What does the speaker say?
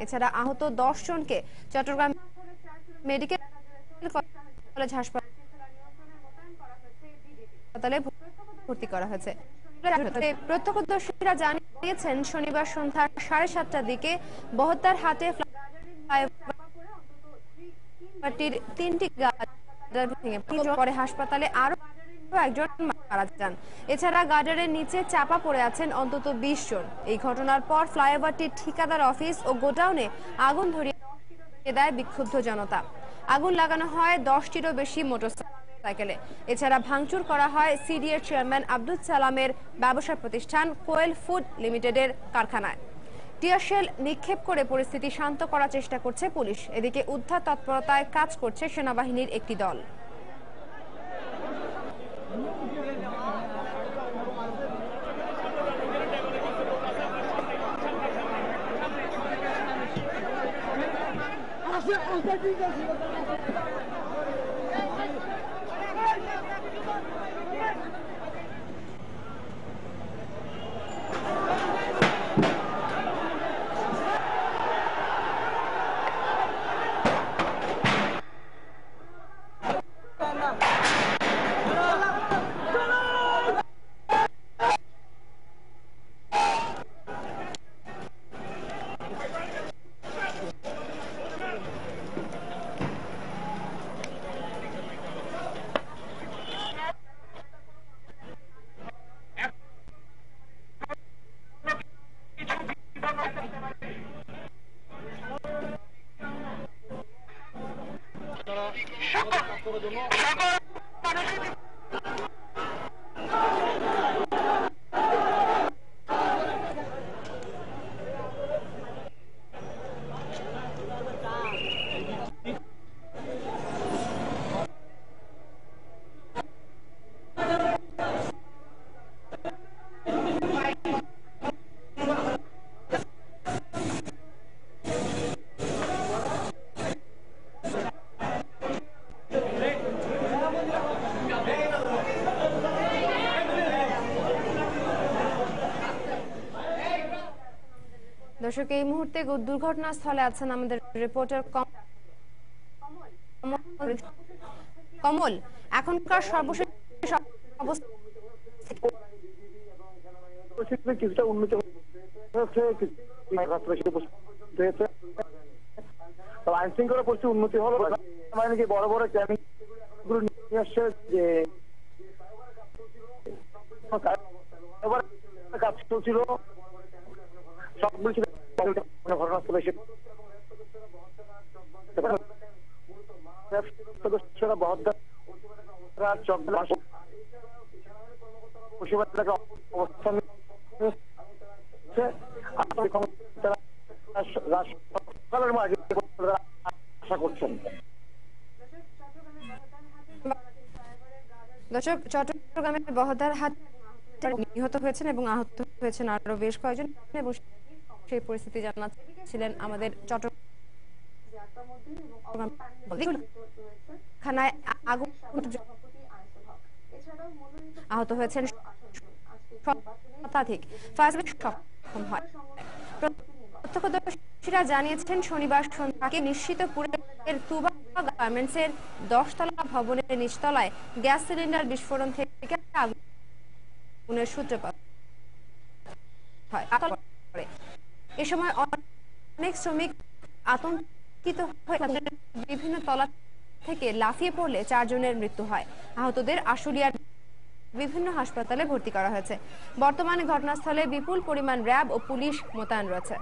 এছাড়া আহত 10 জনকে চট্টগ্রাম মেডিকেল কলেজ হাসপাতালে ভর্তি করা হয়েছে। প্রত্যক্ষদর্শীরা জানিয়েছেন শনিবার সন্ধ্যা 7:30টার দিকে বহদ্দার হাটে ফ্লাইওভারটির 3টি গার্ডার ভেঙে পড়ে হাসপাতালে আরো একজন মারা যান। এছাড়া গার্ডারের নিচে চাপা পড়ে আছেন অন্তত 20 জন। এই ঘটনার পর ফ্লাইওভারটির ঠিকাদার অফিস ও গোডাউনে আগুন ধরিয়ে দেয় বিক্ষুব্ধ জনতা। আগুন লাগানো হয় 10টিরও বেশি মোটরসাইকেলে। এছাড়া ভাঙচুর করা হয় সিডিএর চেয়ারম্যান আব্দুল সালামের ব্যবসা প্রতিষ্ঠান কোয়েল ফুড লিমিটেডের কারখানায়। টিয়ারশেল নিক্ষেপ করে পরিস্থিতি শান্ত করার চেষ্টা করছে পুলিশ। এদিকে উদ্ধার তৎপরতায় কাজ করছে সেনাবাহিনীর একটি দল। দর্শক, এই মুহূর্তে দুর্ঘটনাস্থলে আছেন আমাদের রিপোর্টার কমল। এখনকার সর্বশেষ অবস্থা কিছুটা উন্নত হচ্ছে, আইন শৃঙ্খলা পরিস্থিতি উন্নতি হলো। মানে বড় বড় ক্যাম্পিং গুলো নিয়ে আসছে যে কাজ চলছিল সবগুলো ঘটনাস্থলে এসে সদস্যরা বহদ্দার অবস্থান আশা করছেন। দর্শক, চট্টগ্রামের বহদ্দার হাট নিহত হয়েছেন এবং আহত হয়েছেন আরো বেশ কয়েকজন, এবং সেই পরিস্থিতি জানাচ্ছিলেন আমাদের চট্টগ্রাম থানায় আগুন। আহত হয়েছেন শতাধিক। ফায়ার সক্ষম হয়। প্রত্যক্ষদর্শীরা জানিয়েছেন শনিবার সন্ধ্যাকে নিশ্চিতপুরের তুবা গার্মেন্টসের 10 তলা ভবনের নিচতলায় গ্যাস সিলিন্ডার বিস্ফোরণ থেকে আগুনের সূত্রপাত হয়। এ সময় অনেক শ্রমিক আতঙ্কিত হয়ে বিভিন্ন তলা থেকে লাফিয়ে পড়লে 4 জনের মৃত্যু হয়। আহতদের আশুলিয়ার বিভিন্ন হাসপাতালে ভর্তি করা হয়েছে। বর্তমানে ঘটনাস্থলে বিপুল পরিমাণ র্যাব ও পুলিশ মোতায়েন রয়েছে।